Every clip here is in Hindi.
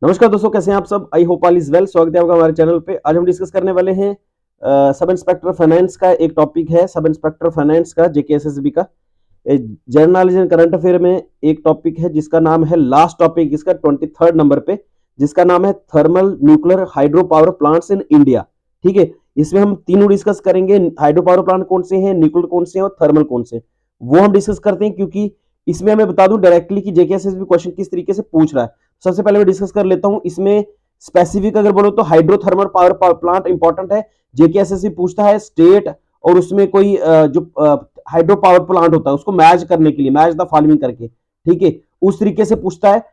नमस्कार दोस्तों, कैसे हैं आप सब। I hope all is well. स्वागत है आपका हमारे चैनल पे। आज हम डिस्कस करने वाले हैं सब इंस्पेक्टर फाइनेंस का एक टॉपिक है। सब इंस्पेक्टर फाइनेंस का जेकेएसएसबी का general knowledge and current affair में एक टॉपिक है जिसका नाम है, लास्ट टॉपिक इसका 23rd नंबर पे, जिसका नाम है thermal nuclear hydro power plants in India. ठीक है, इसमें हम तीनों डिस्कस करेंगे। हाइड्रो पावर प्लांट कौन से हैं, न्यूक्लियर कौन से हैं और थर्मल कौन से हैं, वो हम डिस्कस करते हैं। क्योंकि इसमें मैं बता दूं डायरेक्टली कि जेकेएसएसबी क्वेश्चन किस तरीके से पूछ रहा है। सबसे पहले मैं डिस्कस कर लेता हूं इसमें स्पेसिफिक अगर बोलो तो हाइड्रोथर्मल पावर प्लांट इंपॉर्टेंट है। जेकेएसएससी पूछता है स्टेट और उसमें कोई जो हाइड्रो पावर प्लांट होता है उसको मैच करने के लिए, मैच द फॉलोइंग करके, ठीक है, उस तरीके से पूछता है।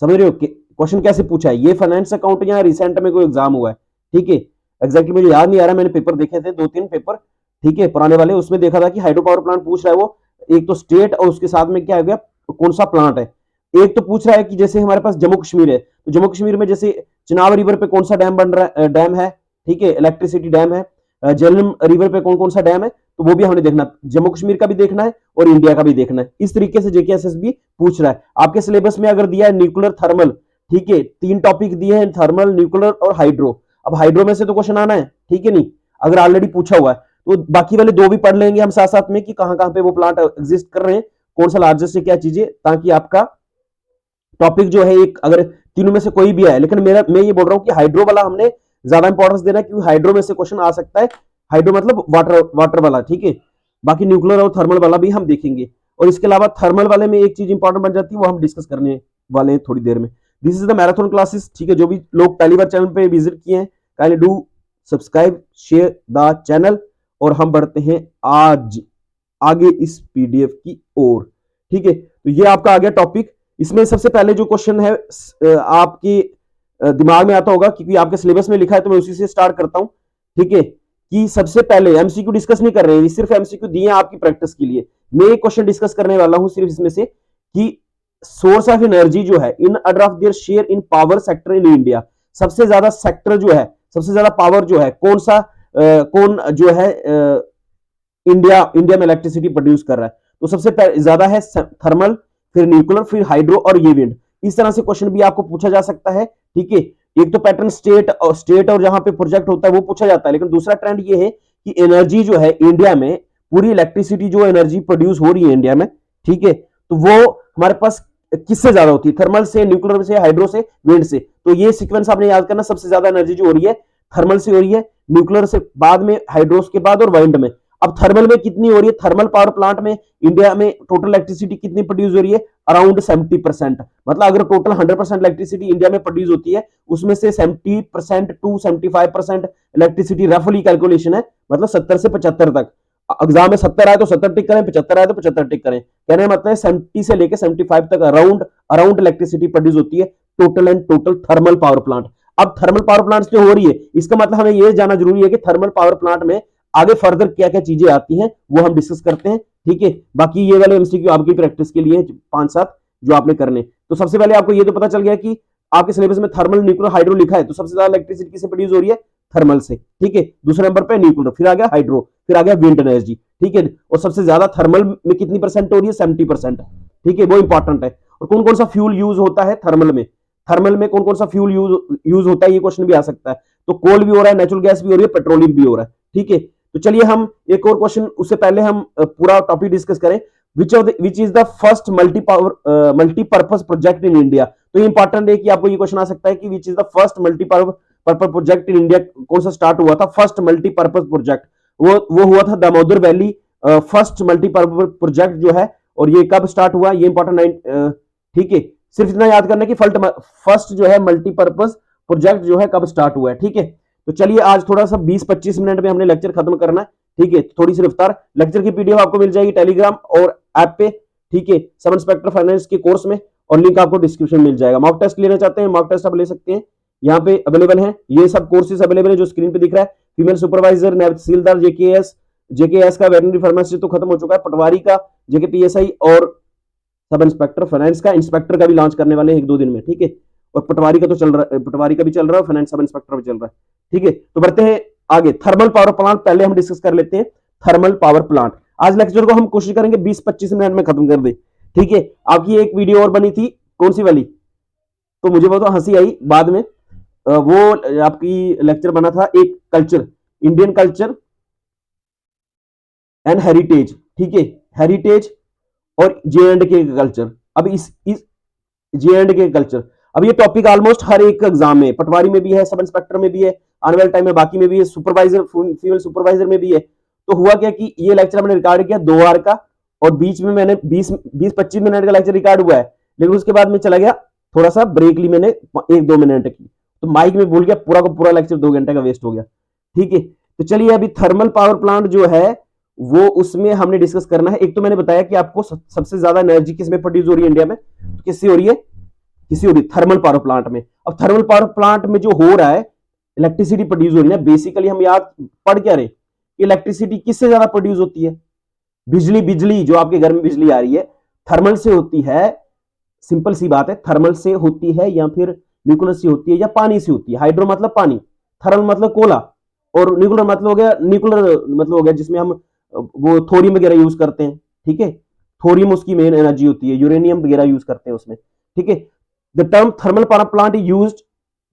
समझ रहे हो क्वेश्चन कैसे पूछा है। ये फाइनेंस अकाउंट या रिसेंट में कोई एग्जाम हुआ है, ठीक है। एग्जैक्टली मुझे याद नहीं आ रहा, मैंने पेपर देखे थे 2-3 पेपर, ठीक है, पुराने वाले। उसमें देखा था कि हाइड्रो पावर प्लांट पूछ रहा है वो, एक तो स्टेट और उसके साथ में क्या हो गया, कौन सा प्लांट है। एक तो पूछ रहा है कि जैसे हमारे पास जम्मू कश्मीर है, तो जम्मू कश्मीर में जैसे चिनाब रिवर पे कौन सा डैम बन रहा है, डैम है, ठीक है, इलेक्ट्रिसिटी डैम है। झेलम रिवर पे कौन कौन सा डैम है, तो वो भी हमने देखना, जम्मू कश्मीर का भी देखना है और इंडिया का भी देखना है। इस तरीके से जेकेएसएसबी पूछ रहा है। आपके सिलेबस में अगर दिया है न्यूक्लियर थर्मल, ठीक है, 3 टॉपिक दिए हैं, थर्मल, न्यूक्लियर और हाइड्रो। अब हाइड्रो में से तो क्वेश्चन आना है, ठीक है, नहीं अगर ऑलरेडी पूछा हुआ है तो बाकी वाले 2 भी पढ़ लेंगे हम साथ साथ में कि कहां कहां पे वो प्लांट एग्जिस्ट कर रहे हैं, कौन सा लार्जेस्ट है, क्या चीजें, ताकि आपका टॉपिक जो है एक, अगर तीनों में से कोई भी है। लेकिन मैं ये बोल रहा हूँ कि हाइड्रो वाला हमने ज्यादा इंपॉर्टेंस देना है, क्योंकि हाइड्रो में से क्वेश्चन आ सकता है। हाइड्रो मतलब वाटर वाला, ठीक है। बाकी न्यूक्लियर और थर्मल वाला भी हम देखेंगे। और इसके अलावा थर्मल वाले में एक चीज इंपॉर्टेंट बन जाती है, वो हम डिस्कस करने वाले हैं थोड़ी देर में। This is the marathon classes, ठीक है। जो भी लोग पहली बार चैनल पे विजिट किए हैं, kindly do subscribe, share the channel. और हम बढ़ते हैं आज आगे इस पीडीएफ की ओर, ठीक है। तो ये आपका आ गया टॉपिक। इसमें सबसे पहले जो क्वेश्चन है आपके दिमाग में आता होगा, क्योंकि आपके सिलेबस में लिखा है, तो मैं उसी से स्टार्ट करता हूं, ठीक है। कि सबसे पहले एमसीक्यू डिस्कस नहीं कर रहे हैं, सिर्फ एमसीक्यू दिए हैं आपकी प्रैक्टिस के लिए। मैं एक क्वेश्चन डिस्कस करने वाला हूं सिर्फ इसमें से, कि सोर्स ऑफ एनर्जी जो है in order of their share in power sector in India, सबसे ज्यादा सेक्टर जो है, सबसे ज्यादा पावर जो है, कौन सा कौन जो है इंडिया में इलेक्ट्रिसिटी प्रोड्यूस कर रहा है। तो सबसे ज्यादा है थर्मल, फिर न्यूक्लियर, फिर हाइड्रो और ये विंड। इस तरह से क्वेश्चन भी आपको पूछा जा सकता है, ठीक है। एक तो पैटर्न स्टेट और जहां पे प्रोजेक्ट होता है वो पूछा जाता है, लेकिन दूसरा ट्रेंड ये है कि एनर्जी जो है इंडिया में, पूरी इलेक्ट्रिसिटी जो एनर्जी प्रोड्यूस हो रही है इंडिया में, ठीक है, तो वो हमारे पास किससे ज्यादा होती है, थर्मल से, न्यूक्लियर से, हाइड्रो से, विंड से। तो ये सीक्वेंस आपने याद करना, सबसे ज्यादा एनर्जी जो हो रही है थर्मल से हो रही है, न्यूक्लियर से बाद में, हाइड्रोस के बाद और विंड में। अब थर्मल में कितनी हो रही है, थर्मल पावर प्लांट में इंडिया में टोटल इलेक्ट्रिसिटी कितनी प्रोड्यूस हो रही है, अराउंड 70%। मतलब अगर टोटल 100% इलेक्ट्रिसिटी इंडिया में प्रोड्यूस होती है, उसमें से 70% टू 75% इलेक्ट्रिसिटी रफली कैलकुलेशन है, मतलब 70 से 75 तक। एग्जाम में 70 आए तो 70 टिक करें, 75 आए तो 75 टिक करें। कहने का मतलब है 70 से लेकर 75 तक अराउंड अराउंड इलेक्ट्रिसिटी प्रोड्यूस होती है, total and total thermal power plant. अब थर्मल पावर प्लांट जो हो रही है, इसका मतलब हमें यह जानना जरूरी है कि थर्मल पावर प्लांट में आगे फर्दर क्या क्या चीजें आती हैं, वो हम डिस्कस करते हैं, ठीक है। बाकी ये वाले एमसीक्यू आपकी प्रैक्टिस के लिए 5-7 जो आपने करने। तो सबसे पहले आपको ये तो पता चल गया कि आपके सिलेबस में थर्मल, न्यूक्लियर, हाइड्रो लिखा है, तो सबसे ज्यादा इलेक्ट्रिसिटी किससे प्रोड्यूस हो रही है, थर्मल से, ठीक है। दूसरे नंबर पे न्यूक्लियर, फिर आ गया हाइड्रो, फिर आ गया विंड एनर्जी, ठीक है। और सबसे ज्यादा थर्मल में कितनी परसेंट हो रही है, 70%, ठीक है, वो इंपॉर्टेंट है। और कौन कौन सा फ्यूल यूज होता है थर्मल में, थर्मल में कौन कौन सा फ्यूल यूज होता है, ये क्वेश्चन भी आ सकता है। तो कोल भी हो रहा है, नेचुरल गैस भी हो रही है, पेट्रोलियम भी हो रहा है, ठीक है। तो चलिए हम एक और क्वेश्चन, उससे पहले हम पूरा टॉपिक डिस्कस करें। Which is the first multipurpose project in India. तो ये इंपॉर्टेंट है कि आपको ये क्वेश्चन आ सकता है कि which is the first multipurpose project in India, कौन सा स्टार्ट हुआ था फर्स्ट मल्टीपर्पज प्रोजेक्ट। वो हुआ था Damodar valley first multipurpose project जो है, और ये कब स्टार्ट हुआ, ये इंपॉर्टेंट, ठीक है। सिर्फ इतना याद करना कि फर्स्ट जो है मल्टीपर्पज प्रोजेक्ट जो है कब स्टार्ट हुआ है, ठीक है। तो चलिए आज थोड़ा सा 20-25 मिनट में हमने लेक्चर खत्म करना है, ठीक है। थोड़ी सी रफ्तार। लेक्चर की पीडीएफ आपको मिल जाएगी टेलीग्राम और ऐप पे, ठीक है, सब इंस्पेक्टर फाइनेंस के कोर्स में, और लिंक आपको डिस्क्रिप्शन मिल जाएगा। मॉक टेस्ट लेना चाहते हैं, मॉक टेस्ट आप ले सकते हैं, यहाँ पे अवेलेबल है। ये सब कोर्सेज अवेलेबल है जो स्क्रीन पे दिख रहा है। फीमेल सुपरवाइजर, नायब तहसीलदार, जेकेएस का वेटनरी फार्मेसी तो खत्म हो चुका है, पटवारी का, जेके पीएसआई और सब इंस्पेक्टर फाइनेंस का, इंस्पेक्टर का भी लॉन्च करने वाले हैं 1-2 दिन में, ठीक है। और पटवारी का तो चल रहा है, पटवारी का भी चल रहा है, फाइनेंस सब इंस्पेक्टर भी चल रहा है, ठीक है। तो बढ़ते हैं आगे। थर्मल पावर प्लांट पहले हम डिस्कस कर लेते हैं। थर्मल पावर प्लांट आज लेक्चर को हम कोशिश करेंगे 20-25 मिनट में खत्म कर दे, ठीक है। आपकी एक वीडियो और बनी थी, कौन सी वाली, तो मुझे बहुत हंसी आई बाद में। वो आपकी लेक्चर बना था एक culture, Indian culture and heritage, ठीक है, हेरिटेज और जे एंड के कल्चर। अब इस जे एंड के कल्चर, अब ये टॉपिक ऑलमोस्ट हर एक एग्जाम में, पटवारी में भी है, सब इंस्पेक्टर में भी है, आने वाले टाइम में बाकी में भी है, सुपरवाइजर फीमेल सुपरवाइजर में भी है। तो हुआ क्या कि ये लेक्चर मैंने रिकॉर्ड किया 2 आवर का, और बीच में मैंने 20-25 मिनट का लेक्चर रिकॉर्ड हुआ है, लेकिन उसके बाद में चला गया, थोड़ा सा ब्रेक ली मैंने 1-2 मिनट की, तो माइक में भूल गया, पूरा का पूरा लेक्चर 2 घंटे का वेस्ट हो गया। ठीक है, तो चलिए अभी थर्मल पावर प्लांट जो है वो उसमें हमने डिस्कस करना है। एक तो मैंने बताया कि आपको सबसे ज्यादा एनर्जी किसमें प्रोड्यूस हो रही है इंडिया में, तो किससे हो रही है, किसी हो रही थर्मल पावर प्लांट में। अब थर्मल पावर प्लांट में जो हो रहा है इलेक्ट्रिसिटी प्रोड्यूस हो रही है, बेसिकली हम याद पढ़ क्या रहे, इलेक्ट्रिसिटी किससे ज्यादा प्रोड्यूस होती है, बिजली, बिजली जो आपके घर में बिजली आ रही है थर्मल से होती है, सिंपल सी बात है, थर्मल से होती है या फिर न्यूक्लियर से होती है या पानी से होती है। हाइड्रो मतलब पानी, थर्मल मतलब कोला, और न्यूक्लियर मतलब हो गया, न्यूक्लियर मतलब हो गया जिसमें हम वो थोरियम वगैरह यूज करते हैं, ठीक है, थोरियम उसकी मेन एनर्जी होती है, यूरेनियम वगैरह यूज करते हैं उसमें, ठीक है। The term thermal power plant is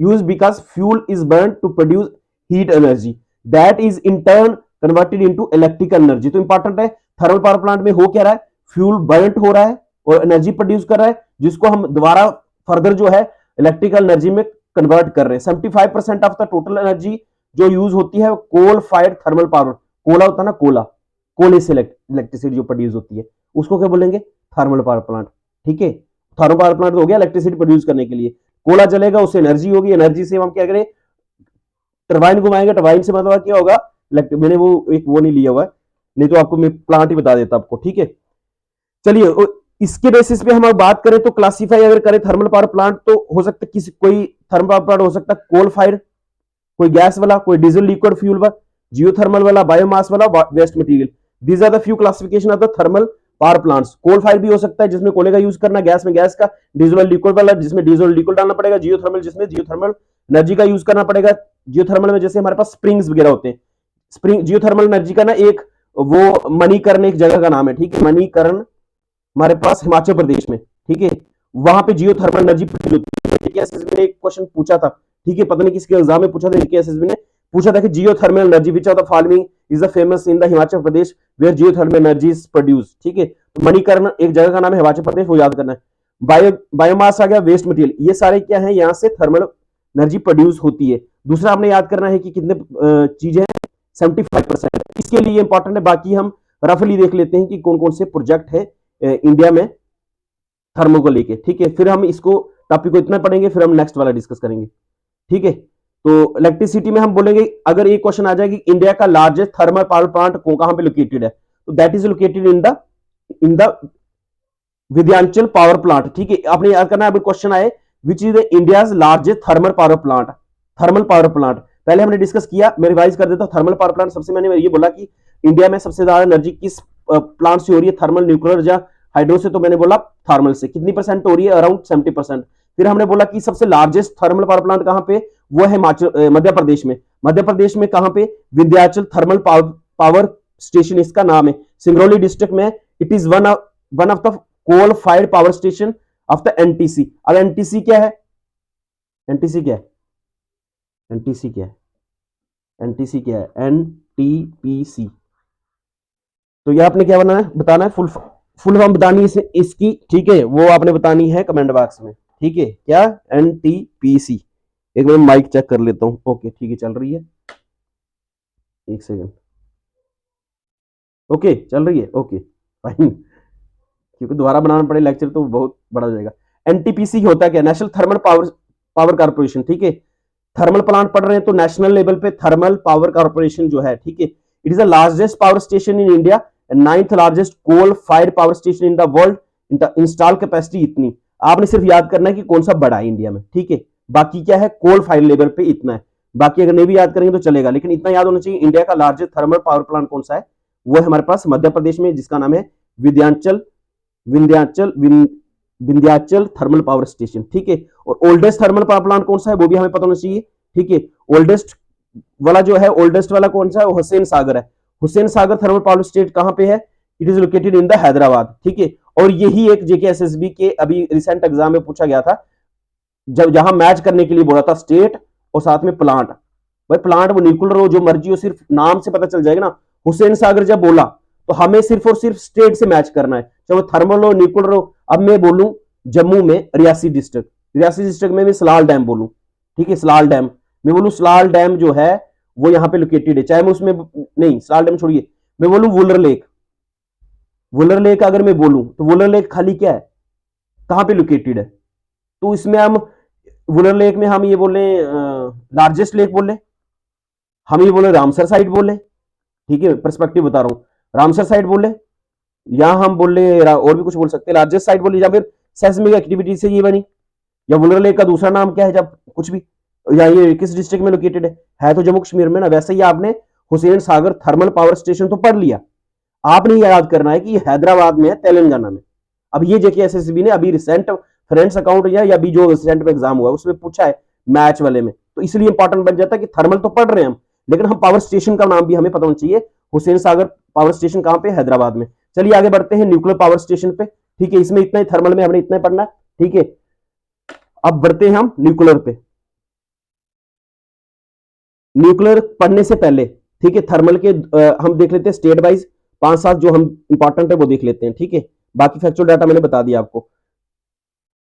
used because fuel is burn to produce heat energy that is in turn converted into electrical energy. तो इंपॉर्टेंट है, थर्मल पावर प्लांट में हो क्या रहा है, फ्यूल बर्न हो रहा है और एनर्जी प्रोड्यूस कर रहा है, जिसको हम दोबारा फर्दर जो है इलेक्ट्रिकल एनर्जी में कन्वर्ट कर रहे हैं। 75% ऑफ द टोटल एनर्जी जो यूज होती है कोल फायर्ड थर्मल पावर, कोला होता है ना, कोला, कोले से इलेक्ट्रिसिटी जो प्रोड्यूस होती है उसको क्या बोलेंगे, थर्मल पावर प्लांट, ठीक है। थर्मल पावर प्लांट हो गया इलेक्ट्रिसिटी प्रोड्यूस करने के लिए, कोला जलेगा उससे एनर्जी होगी, एनर्जी से हम क्या करें, टरबाइन घुमाएंगे, टरबाइन से मतलब क्या होगा, मैंने वो एक वो नहीं लिया हुआ है, नहीं तो आपको मैं प्लांट ही बता देता आपको, ठीक है। चलिए इसके बेसिस पे हम बात करें तो क्लासिफाई अगर करें थर्मल पावर प्लांट, तो हो सकता है किसी कोई थर्मल पावर प्लांट हो सकता है कोल फायर, कोई गैस वाला, कोई डीजल लिक्विड फ्यूल वाला, जियोथर्मल वाला, बायोमास वाला, waste material. These are the few classification of the thermal power plants. Coal fire भी हो सकता है जिसमें कोले का यूज करना, गैस में गैस का, डीजल लिक्विड वाला जिसमें डीजल लिक्विड डालना पड़ेगा, जियोथर्मल जिसमें जियोथर्मल एनर्जी का यूज करना पड़ेगा। जियोथर्मल में जैसे हमारे पास स्प्रिंग्स वगैरह होते हैं, स्प्रिंग जियोथर्मल एनर्जी का ना एक वो मणिकरण एक जगह का नाम है, ठीक है, मणिकरण हमारे पास हिमाचल प्रदेश में, ठीक है, वहां पे जियोथर्मल एनर्जी मैंने एक क्वेश्चन पूछा था, ठीक है, पता नहीं किसके एग्जाम में पूछा था, एसएसबी ने पूछा था कि geothermal energy which of the following is the famous in the Himachal Pradesh where geothermal energy is produce, ठीक है। तो मणिकर्ण एक जगह का नाम है हिमाचल प्रदेश, वो याद करना है। बायोमास आ गया, वेस्ट मटेरियल, ये सारे क्या है, यहाँ से थर्मल एनर्जी प्रोड्यूस होती है। दूसरा आपने याद करना है कि कितने चीजें हैं, 75%, इसके लिए इंपॉर्टेंट है। बाकी हम रफली देख लेते हैं कि कौन कौन से प्रोजेक्ट है इंडिया में थर्मो को लेके, ठीक है, फिर हम इसको टॉपिक को इतना पढ़ेंगे, फिर हम नेक्स्ट वाला डिस्कस करेंगे, ठीक है। तो इलेक्ट्रिसिटी में हम बोलेंगे, अगर एक क्वेश्चन आ जाए कि इंडिया का लार्जेस्ट थर्मल पावर प्लांट कहां पे लोकेटेड है, तो that is located in the Vindhyachal power plant, ठीक है। आपने याद करना है, अभी क्वेश्चन आए which is the India's largest thermal power plant, thermal power plant पहले हमने डिस्कस किया, मैं रिवाइज कर देता हूं। थर्मल पावर प्लांट सबसे मैंने ये बोला कि इंडिया में सबसे ज्यादा एनर्जी किस प्लांट से हो रही है, थर्मल, न्यूक्लियर या हाइड्रो से, तो मैंने बोला थर्मल से। कितनी परसेंट हो रही है, अराउंड 70%। फिर हमने बोला कि सबसे लार्जेस्ट थर्मल पावर प्लांट कहां पे, वो है मध्य प्रदेश में। मध्य प्रदेश में कहां पे, विंध्याचल थर्मल पावर स्टेशन इसका नाम है, सिंगरौली डिस्ट्रिक्ट में। It is one of the coal fired power station of the NTC. अब एनटीसी क्या है, एनटीसी क्या है, एनटीसी क्या है, एनटीसी क्या है, एनटीपीसी। तो ये आपने क्या बताना है, फुल फॉर्म बतानी है इसकी, ठीक है, वो आपने बतानी है कमेंट बॉक्स में, ठीक है, क्या, एनटीपीसी। एक मिनट माइक चेक कर लेता हूं, ओके ठीक है, चल रही है, एक सेकंड, ओके चल रही है, ओके फाइन, क्योंकि दोबारा बनाना पड़े लेक्चर तो बहुत बड़ा हो जाएगा। एनटीपीसी होता क्या, नेशनल थर्मल पावर कारपोरेशन, ठीक है। थर्मल प्लांट पढ़ रहे हैं तो नेशनल लेवल पे थर्मल पावर कारपोरेशन जो है, ठीक है, it is the largest power station in India and 9th largest coal fired power station in the world. Install capacity इतनी, आपने सिर्फ याद करना है कि कौन सा बड़ा है इंडिया में, ठीक है। बाकी क्या है, कोल फायर लेवल पे इतना है, बाकी अगर नहीं भी याद करेंगे तो चलेगा, लेकिन इतना याद होना चाहिए, इंडिया का लार्जेस्ट थर्मल पावर प्लांट कौन सा है, वो है हमारे पास मध्य प्रदेश में, जिसका नाम है Vindhyachal Vindhyachal Vindhyachal thermal power station, ठीक है। और ओल्डेस्ट थर्मल पावर प्लांट कौन सा है, वो भी हमें पता होना चाहिए, ठीक है। ओल्डेस्ट वाला जो है, ओल्डेस्ट वाला कौन सा है, हुसैन सागर है। Hussain Sagar thermal power state कहां पे है, it is located in the Hyderabad, ठीक है। और यही एक जेके एसएसबी के अभी रिसेंट एग्जाम में पूछा गया था, जब जहां मैच करने के लिए बोला था स्टेट और साथ में प्लांट, भाई प्लांट वो न्यूक्लियर हो जो मर्जी हो, सिर्फ नाम से पता चल जाएगा ना। हुसैन सागर जब बोला तो हमें सिर्फ और सिर्फ स्टेट से मैच करना है, चाहे वो थर्मल हो न्यूक्लियर हो। अब मैं बोलूं जम्मू में रियासी डिस्ट्रिक्ट, रियासी डिस्ट्रिक्ट में मैं सलाल डैम बोलूं, ठीक है सलाल डैम, मैं बोलूं सलाल डैम जो है वो यहाँ पे लोकेटेड है, चाहे मैं उसमें नहीं सलाल डैम छोड़िए, मैं बोलूं वुलर लेक, वुलर लेक अगर मैं बोलूं तो वुलर लेक खाली क्या है, कहां पे लोकेटेड है, तो इसमें हम वुलर लेक में हम ये बोले लार्जेस्ट लेक बोले, हम ये बोले रामसर साइट बोले, ठीक है पर्सपेक्टिव बता रहा हूँ, रामसर साइट बोले, या हम बोले और भी कुछ बोल सकते हैं, लार्जेस्ट साइट बोले, या फिर सेस्मिक एक्टिविटी से ये बनी, या वुलर लेक का दूसरा नाम क्या है जब कुछ भी, या ये किस डिस्ट्रिक्ट में लोकेटेड है तो जम्मू कश्मीर में ना। वैसे ही आपने Hussain Sagar thermal power station तो पढ़ लिया, आपने याद करना है कि ये हैदराबाद में है तेलंगाना में। अब ये जेके एसएसबी ने अभी रिसेंट फ्रेंड्स अकाउंट या अभी जो रिसेंट में एग्जाम हुआ उसमें पूछा है मैच वाले में, तो इसलिए इंपॉर्टेंट बन जाता है कि थर्मल तो पढ़ रहे हैं हम, लेकिन हम पावर स्टेशन का नाम भी हमें पता होना चाहिए। हुसैन सागर पावर स्टेशन कहां पे, हैदराबाद में। चलिए आगे बढ़ते हैं न्यूक्लियर पावर स्टेशन पे, ठीक है इसमें इतना ही, थर्मल में हमने इतना ही पढ़ना है, ठीक है। अब बढ़ते हैं हम न्यूक्लियर पे। न्यूक्लियर पढ़ने से पहले, ठीक है थर्मल के हम देख लेते हैं स्टेट वाइज 5-7 जो हम इंपॉर्टेंट है वो देख लेते हैं, ठीक है। बाकी फैक्चुअल डाटा मैंने बता दिया आपको,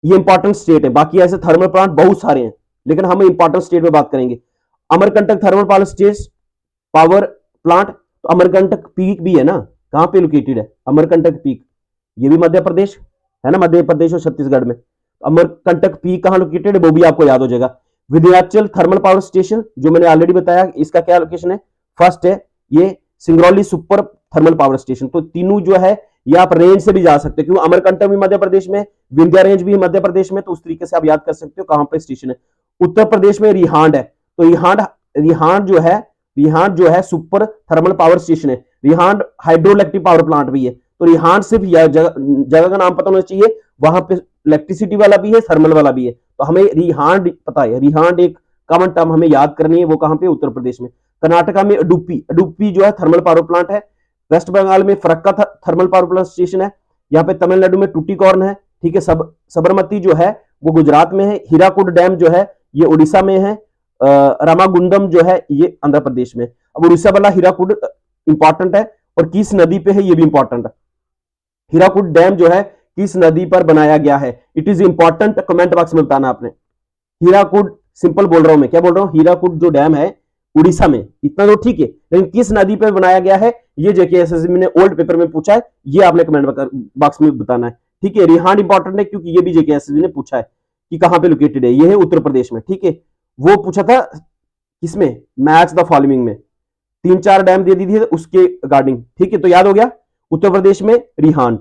ये इंपॉर्टेंट स्टेट है। बाकी ऐसे थर्मल प्लांट बहुत सारे हैं, लेकिन हम इंपॉर्टेंट स्टेट में बात करेंगे। अमरकंटक थर्मल पावर प्लांट, तो अमरकंटक पीक भी है ना, कहां पे लोकेटेड है अमरकंटक पीक, ये भी मध्य प्रदेश है ना, मध्य प्रदेश और छत्तीसगढ़ में। अमरकंटक पीक कहां लोकेटेड है वो भी आपको याद हो जाएगा। विंध्याचल थर्मल पावर स्टेशन जो मैंने ऑलरेडी बताया, इसका क्या लोकेशन है, फर्स्ट है ये Singrauli super thermal power station. तो तीनों जो है ये आप रेंज से भी जा सकते हो, क्योंकि अमरकंटक भी मध्य प्रदेश में, विंध्या रेंज भी मध्य प्रदेश में, तो उस तरीके से आप याद कर सकते हो कहां पर स्टेशन है। उत्तर प्रदेश में रिहांड है, तो रिहांड जो है सुपर थर्मल पावर स्टेशन है। रिहांड हाइड्रोइलेक्ट्रिक पावर प्लांट भी है, तो रिहांड सिर्फ जगह का नाम पता होना चाहिए, वहां पे इलेक्ट्रिसिटी वाला भी है थर्मल वाला भी है, तो हमें रिहांड पता है, रिहांड एक कॉमन टर्म हमें याद करनी है, वो कहां पे, उत्तर प्रदेश में। कर्नाटका में अडुप्पी जो है थर्मल पावर प्लांट है। वेस्ट बंगाल में Farakka thermal power plant station है। यहाँ पे तमिलनाडु में टूटीकॉर्न है, ठीक है। सबरमती जो है वो गुजरात में है। हीराकुड डैम जो है ये उड़ीसा में है। रामागुंडम जो है ये आंध्र प्रदेश में। अब उड़ीसा वाला हीराकुड इंपॉर्टेंट है, और किस नदी पे है ये भी इंपॉर्टेंट है। हीराकुड डैम जो है किस नदी पर बनाया गया है, it is important, comment box में बताना आपने। हीराकुड सिंपल बोल रहा हूं मैं, क्या बोल रहा हूं, हीराकुड जो डैम है उड़ीसा में, इतना तो ठीक है, लेकिन किस नदी पर बनाया गया है ये जेके एसएसबी ने ओल्ड पेपर में पूछा है, ये आपने कमेंट बॉक्स में बताना है, ठीक है। रिहांड इंपॉर्टेंट है क्योंकि ये भी जेके एसएसबी ने पूछा है कि कहां पे लोकेटेड है, ये है उत्तर प्रदेश में, ठीक है। वो पूछा था किसमें, मैच द फॉलोइंग में, 3-4 डैम दे दी थी उसके रिगार्डिंग, ठीक है। तो याद हो गया उत्तर प्रदेश में रिहांड,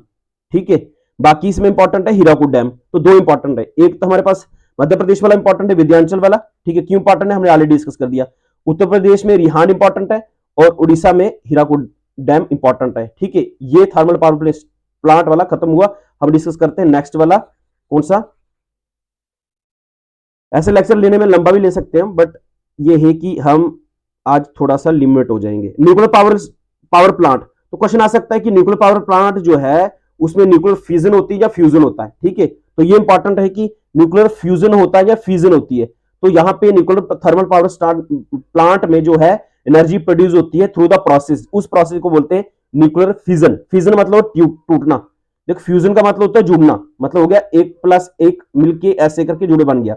ठीक है। बाकी इसमें इंपॉर्टेंट है हीराकुड डैम, तो 2 इंपॉर्टेंट है। एक तो हमारे पास मध्य प्रदेश वाला इंपॉर्टेंट है, विंध्याचल वाला, ठीक है। क्यों इंपॉर्टेंट है हमने ऑलरेडी डिस्कस कर दिया। उत्तर प्रदेश में रिहांड इंपॉर्टेंट है और उड़ीसा में हीराकुड डैम इंपॉर्टेंट है, ठीक है। ये थर्मल पावर प्लांट वाला खत्म हुआ। हम डिस्कस करते हैं नेक्स्ट वाला, कौन सा, ऐसे लेक्चर लेने में लंबा भी ले सकते हैं, बट ये है कि हम आज थोड़ा सा लिमिट हो जाएंगे। न्यूक्लियर पावर प्लांट, तो क्वेश्चन आ सकता है कि न्यूक्लियर पावर प्लांट जो है उसमें न्यूक्लियर फिजन होती है या फ्यूजन होता है, ठीक है। तो ये इंपॉर्टेंट है कि न्यूक्लियर फ्यूजन होता है या फ्यूजन होती है। तो यहाँ पे न्यूक्लियर थर्मल पावर प्लांट में जो है एनर्जी प्रोड्यूस होती है थ्रू द प्रोसेस, उस प्रोसेस को बोलते हैं न्यूक्लियर फिजन। फिजन मतलब टूटना, देखो फ्यूजन का मतलब होता है जुड़ना, मतलब हो गया 1+1 मिलके ऐसे करके जुड़े बन गया,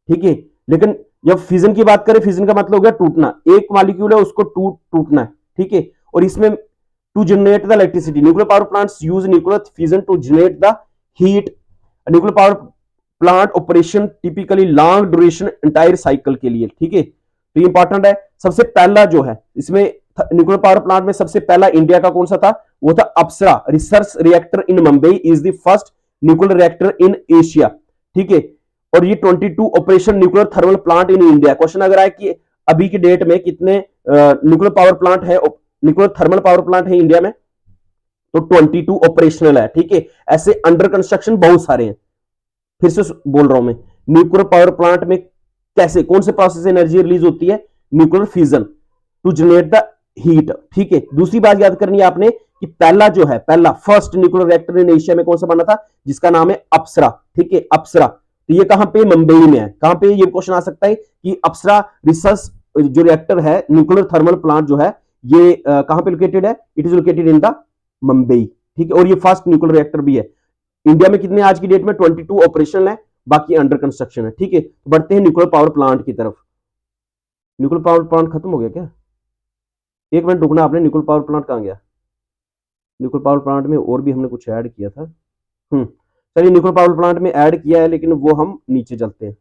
ठीक है। लेकिन जब फिजन की बात करें, फिजन का मतलब हो गया टूटना, एक मॉलिक्यूल है उसको टूटना है, ठीक है। और इसमें to generate the electricity, nuclear power plants use nuclear fission to generate the heat. Nuclear power plant operation typically long duration entire cycle के लिए, ठीक है। तो ये इंपॉर्टेंट है। सबसे पहला जो है इसमें न्यूक्लियर पावर प्लांट में सबसे पहला इंडिया का कौन सा था, वो था Apsara research reactor in Mumbai is the first nuclear reactor in Asia, ठीक है। और ये 22 operation nuclear thermal plant in India. Question अगर आए कि अभी की डेट में कितने न्यूक्लियर पावर प्लांट है, न्यूक्लियर थर्मल पावर प्लांट है इंडिया में, तो 22 ऑपरेशनल है, ठीक है। ऐसे अंडर कंस्ट्रक्शन बहुत सारे हैं। फिर से बोल रहा हूं मैं, न्यूक्लियर पावर प्लांट में कैसे, कौन से प्रोसेस से एनर्जी रिलीज होती है, nuclear fission to generate the heat, ठीक है। दूसरी बात याद करनी है आपने कि पहला जो है, पहला first nuclear reactor in Asia में कौन सा बना था, जिसका नाम है अप्सरा, ठीक है, अप्सरा। तो ये कहां पे, मुंबई में है। कहां पे, ये क्वेश्चन आ सकता है कि अप्सरा रिसर्च जो रिएक्टर है, न्यूक्लियर थर्मल प्लांट जो है, ये कहां पे लोकेटेड है, it is located in the Mumbai, ठीक है। और ये फर्स्ट न्यूक्लियर रिएक्टर भी है। इंडिया में कितने आज की डेट में 22 ऑपरेशनल है, बाकी अंडर कंस्ट्रक्शन है, ठीक है। बढ़ते हैं न्यूक्लियर पावर प्लांट की तरफ। न्यूक्लियर पावर प्लांट खत्म हो गया क्या? एक मिनट रुकना आपने, न्यूक्लियर पावर प्लांट कहां गया? न्यूक्लियर पावर प्लांट में और भी हमने कुछ ऐड किया था। चलिए न्यूक्लियर पावर प्लांट में ऐड किया है, लेकिन वो हम नीचे चलते हैं।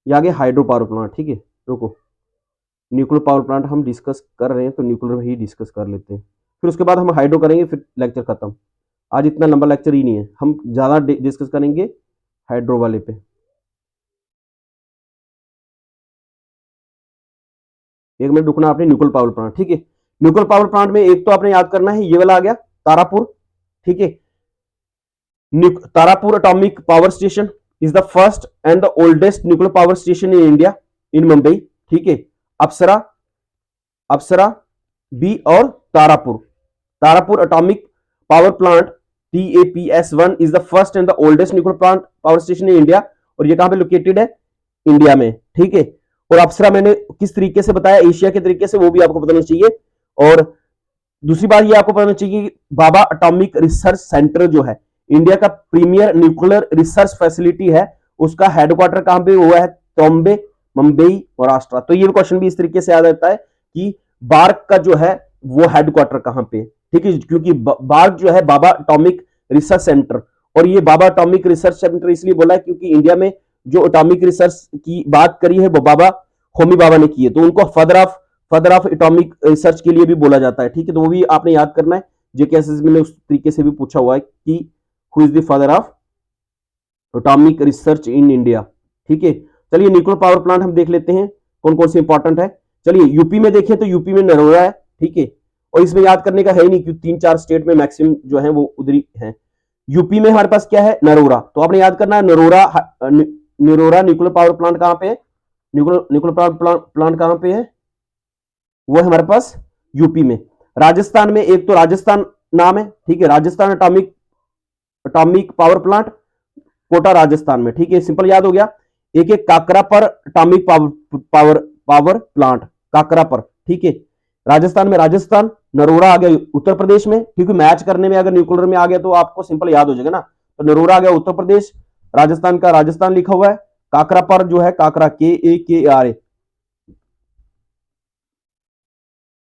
ये आगे हाइड्रो पावर प्लांट, ठीक है। रुको, न्यूक्लियर पावर प्लांट हम डिस्कस कर रहे हैं तो न्यूक्लियर ही डिस्कस कर लेते हैं, फिर उसके बाद हम हाइड्रो करेंगे, फिर लेक्चर खत्म। आज इतना लंबा लेक्चर ही नहीं है, हम ज्यादा डिस्कस करेंगे हाइड्रो वाले पे। एक मिनट रुकना आपने, न्यूक्लियर पावर प्लांट, ठीक है। न्यूक्लियर पावर प्लांट में एक तो आपने याद करना है, ये वाला आ गया तारापुर, ठीक है। Tarapur atomic power station is the first and the oldest nuclear power station in India, in Mumbai, ठीक है। अप्सरा, अप्सरा बी और Tarapur. Tarapur atomic power plant TAPS1 is the first and the oldest nuclear plant power station in India, और ये कहां पे लोकेटेड है, इंडिया में, ठीक है। और अप्सरा मैंने किस तरीके से बताया, एशिया के तरीके से, वो भी आपको बताना चाहिए। और दूसरी बात ये आपको बताना चाहिए कि बाबा एटॉमिक रिसर्च सेंटर जो है, इंडिया का प्रीमियर न्यूक्लियर रिसर्च फैसिलिटी है, उसका हेडक्वार्टर कहां पे हुआ है, बॉम्बे, मुंबई, महाराष्ट्र। तो ये क्वेश्चन भी इस तरीके से याद रहता है कि बार्क का जो है वो हेडक्वार्टर कहां पे, ठीक है। क्योंकि बार्क जो है बाबा एटॉमिक रिसर्च सेंटर, और ये बाबा एटॉमिक रिसर्च सेंटर इसलिए बोला है क्योंकि इंडिया में जो एटॉमिक रिसर्च की बात करी है वो बाबा होमी बाबा ने की है, तो उनको फादर ऑफ एटॉमिक रिसर्च के लिए भी बोला जाता है, ठीक है। तो वो भी आपने याद करना है, जेकेएसएसबी ने उस तरीके से भी पूछा हुआ है कि who is the father of atomic research in India, ठीक है। चलिए न्यूक्लियर पावर प्लांट हम देख लेते हैं कौन कौन से इंपॉर्टेंट है। चलिए यूपी में देखें तो यूपी में नरोरा है, ठीक है। और इसमें याद करने का है ही नहीं क्योंकि 3-4 स्टेट में मैक्सिमम जो है वो उधरी है। यूपी में हमारे पास क्या है, नरोरा, तो आपने याद करना है नरोरा न्यूक्लियर पावर प्लांट कहां पे है, न्यूक्लियर पावर प्लांट कहां पे है, वो है हमारे पास यूपी में। राजस्थान में एक तो राजस्थान नाम है, ठीक है, Rajasthan atomic power plant, Kota Rajasthan में, ठीक है, सिंपल याद हो गया। एक एक काकरा पर एटॉमिक पावर प्लांट, काकरा पर, ठीक है, राजस्थान में राजस्थान। नरोरा आ गया उत्तर प्रदेश में, क्योंकि मैच करने में अगर न्यूक्लियर में आ गया तो आपको सिंपल याद हो जाएगा ना। तो नरोरा आ गया उत्तर प्रदेश, राजस्थान का राजस्थान लिखा हुआ है। काकरा पर जो है, काकरा KAKRA,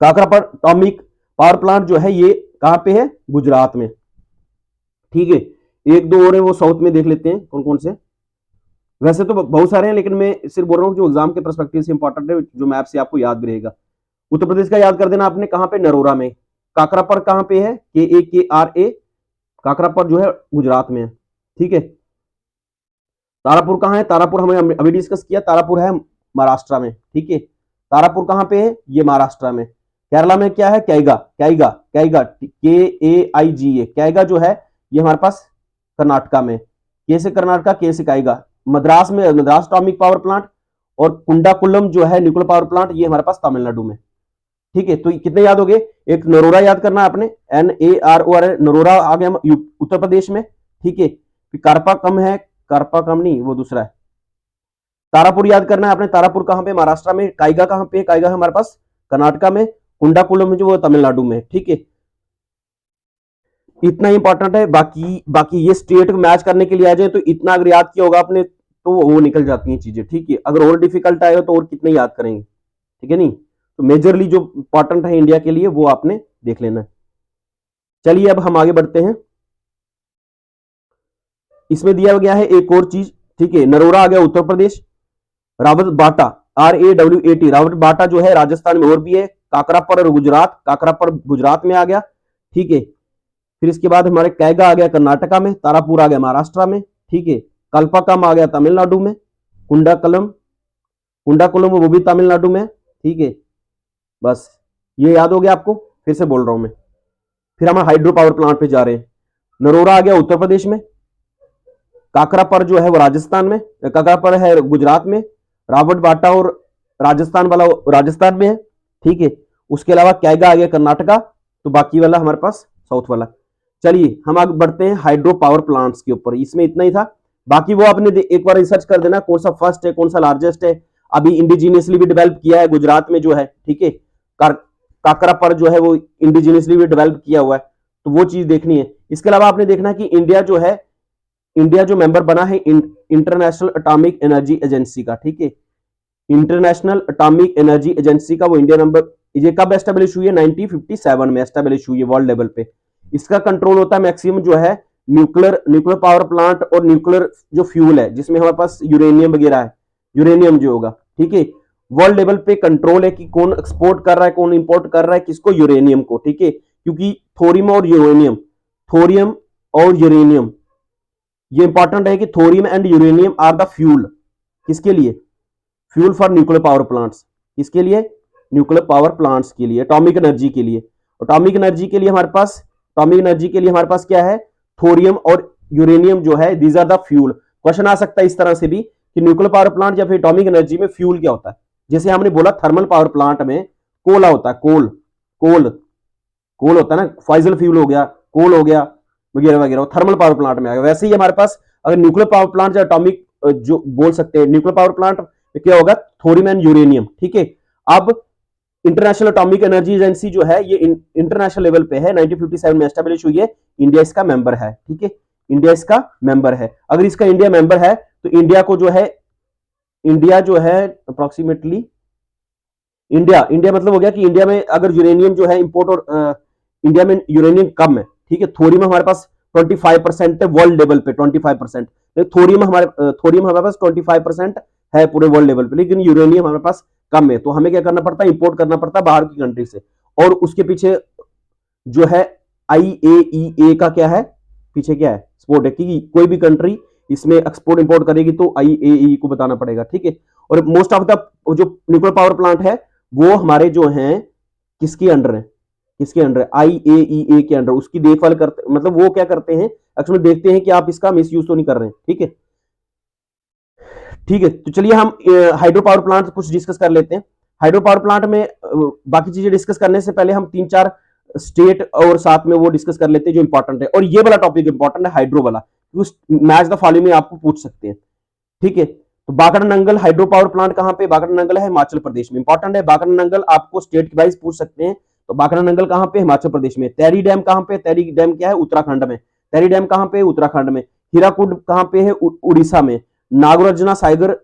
काकरा पर एटॉमिक पावर प्लांट जो है ये कहां पे है, गुजरात में, ठीक है। एक दो और है वो साउथ में, देख लेते हैं कौन कौन से। वैसे तो बहुत सारे हैं, लेकिन मैं सिर्फ बोल रहा हूँ जो एग्जाम के पर्सपेक्टिव से इंपॉर्टेंट है, जो मैप से आपको याद भी रहेगा। उत्तर प्रदेश का याद कर देना आपने, कहां पे, नरोरा में। काकरा पर कहां पे है, KAKRA, काकरा पर जो है गुजरात में है, ठीक है। तारापुर कहां है, तारापुर हमें अभी डिस्कस किया, तारापुर है महाराष्ट्र में, ठीक है। तारापुर कहां पे है, ये महाराष्ट्र में। केरला में क्या है, कैगा, कैगा, कैगा, KAIGA, कैगा जो है ये हमारे पास कर्नाटका में, के से कर्नाटका, के से कैगा। मद्रास में मद्रास एटॉमिक पावर प्लांट, और कुंडाकुलम जो है न्यूक्लियर पावर प्लांट, ये हमारे पास तमिलनाडु में, ठीक है। तो कितने याद हो गए, एक नरोरा याद करना है आपने, NARORA, नरोरा आ गया उत्तर प्रदेश में, ठीक है। कारपा कम है, कारपा कम नहीं, वो दूसरा है। तारापुर याद करना है आपने, तारापुर कहां पे, महाराष्ट्र में। काइगा कहां पे, काइगा है हमारे पास कर्नाटका में। कुंडाकुलम जो वो तमिलनाडु में, ठीक है। इतना इंपॉर्टेंट है, बाकी ये स्टेट मैच करने के लिए आ जाए तो इतना अगर याद किया होगा आपने तो वो निकल जाती हैं चीजें, ठीक है। अगर और डिफिकल्ट आएगा तो और कितने याद करेंगे, ठीक है नहीं। तो मेजरली जो इंपॉर्टेंट है इंडिया के लिए वो आपने देख लेना है। चलिए अब हम आगे बढ़ते हैं। इसमें दिया गया है एक और चीज, ठीक है। नरोरा आ गया उत्तर प्रदेश, रावत बाटा, RAWAT, रावत बाटा जो है राजस्थान में और भी है। काकरा पर गुजरात, काकरा पर गुजरात में आ गया, ठीक है। फिर इसके बाद हमारे कैगा आ गया कर्नाटका में, तारापुर आ गया महाराष्ट्र में, ठीक है। कल्पाकम आ गया तमिलनाडु में, कुंडाकुलम, कुंडाकुलम वो भी तमिलनाडु में, ठीक है। बस ये याद हो गया आपको, फिर से बोल रहा हूं मैं। फिर हम हाइड्रो पावर प्लांट पे जा रहे हैं। नरोरा आ गया उत्तर प्रदेश में, काकरा पर जो है वो राजस्थान में, काकरा पर है गुजरात में, रावत बाटा और राजस्थान वाला राजस्थान में है, ठीक है। उसके अलावा कैगा आ गया कर्नाटका, तो बाकी वाला हमारे पास साउथ वाला। चलिए हम आगे बढ़ते हैं हाइड्रो पावर प्लांट्स के ऊपर। इसमें इतना ही था, बाकी वो आपने एक बार रिसर्च कर देना कौन सा फर्स्ट है कौन सा लार्जेस्ट है। अभी इंडिजीनियसली भी डेवलप किया है गुजरात में जो है, ठीक है, काकरा पर जो है वो इंडिजीनियसली भी डेवलप किया हुआ है, तो वो चीज देखनी है। इसके अलावा आपने देखना है कि इंडिया जो है, इंडिया जो मेंबर बना है इंटरनेशनल एटॉमिक एनर्जी एजेंसी का, ठीक है, इंटरनेशनल एटॉमिक एनर्जी एजेंसी का वो इंडिया मेंबर, ये कब एस्टेब्लिश हुई है, 1957 में एस्टेब्लिश हुई है वर्ल्ड लेवल पे। इसका कंट्रोल होता है मैक्सिमम जो है न्यूक्लियर पावर प्लांट और न्यूक्लियर जो फ्यूल है जिसमें हमारे पास यूरेनियम वगैरह है, यूरेनियम जो होगा, ठीक है, वर्ल्ड लेवल पे कंट्रोल है कि कौन एक्सपोर्ट कर रहा है कौन इंपोर्ट कर रहा है किसको, यूरेनियम को, ठीक है, क्योंकि थोरियम और यूरेनियम ये इंपॉर्टेंट है कि thorium and uranium are the fuel, किसके लिए, fuel for nuclear power plants, किसके लिए, न्यूक्लियर पावर प्लांट्स के लिए, एटॉमिक एनर्जी के लिए। एटॉमिक एनर्जी के लिए हमारे पास, एटॉमिक एनर्जी के लिए हमारे पास क्या है, थोरियम और यूरेनियम जो है, these are the fuel. Question आ सकता है इस तरह से भी कि न्यूक्लियर पावर प्लांट या फिर एटॉमिक एनर्जी में फ्यूल क्या होता है। जैसे हमने बोला थर्मल पावर प्लांट में कोला होता है, कोल कोल कोल होता है ना, फाइजल फ्यूल हो गया, कोल हो गया वगैरह वगैरह, थर्मल पावर प्लांट में आएगा। वैसे ही हमारे पास अगर न्यूक्लियर पावर प्लांट या एटॉमिक जो बोल सकते हैं, न्यूक्लियर पावर प्लांट क्या होगा, थोरियम एंड यूरेनियम, ठीक है। अब इंटरनेशनल एटॉमिक एनर्जी एजेंसी जो है ये इंटरनेशनल लेवल पे है, 1957 में एस्टेब्लिश हुई है, इंडिया इसका मेंबर है, ठीक है, इंडिया इसका मेंबर है। अगर इसका इंडिया मेंबर है तो इंडिया को जो है, इंडिया जो है अप्रोक्सीमेटली, इंडिया इंडिया मतलब हो गया कि इंडिया में अगर यूरेनियम जो है इंपोर्ट और इंडिया में यूरेनियम कम है, ठीक है, थोरियम हमारे पास 25% है वर्ल्ड लेवल पे, 25%, थोरियम हमारे पास 25% है पूरे वर्ल्ड लेवल पे, लेकिन यूरेनियम हमारे पास कम है, तो हमें क्या करना पड़ता है, इंपोर्ट करना पड़ता है बाहर की कंट्री से। और उसके पीछे जो है IAEA का क्या है, पीछे क्या है, सपोर्ट है कि कोई भी कंट्री इसमें एक्सपोर्ट इंपोर्ट करेगी तो IAEA को बताना पड़ेगा, ठीक है। और मोस्ट ऑफ द जो न्यूक्लियर पावर प्लांट है वो हमारे जो हैं किसके अंडर है, किसके अंडर है, IAEA के अंडर, उसकी देखभाल करते, मतलब वो क्या करते हैं, एक्चुअली देखते हैं कि आप इसका मिस यूज तो नहीं कर रहे हैं, ठीक है, ठीक है। तो चलिए हम हाइड्रो पावर प्लांट कुछ डिस्कस कर लेते हैं। हाइड्रो पावर प्लांट में बाकी चीजें डिस्कस करने से पहले हम 3-4 स्टेट और साथ में वो डिस्कस कर लेते हैं जो इंपॉर्टेंट है। और ये वाला टॉपिक इंपॉर्टेंट है, हाइड्रो वाला, मैच द फॉलोइंग में आपको पूछ सकते हैं, ठीक है। तो बागड़ नंगल हाइड्रो पावर प्लांट कहां पे, बागड़ नंगल है हिमाचल प्रदेश में, इंपॉर्टेंट है, बागड़ नंगल आपको स्टेट वाइज पूछ सकते हैं। तो बागड़ नंगल कहां पे, हिमाचल प्रदेश में। तैरी डैम कहां पे, तैरी डैम क्या है, उत्तराखंड में। तैरी डैम कहां पे, उत्तराखंड में। हीराकुड कहां पे है, उड़ीसा में। नागार्जुना सागर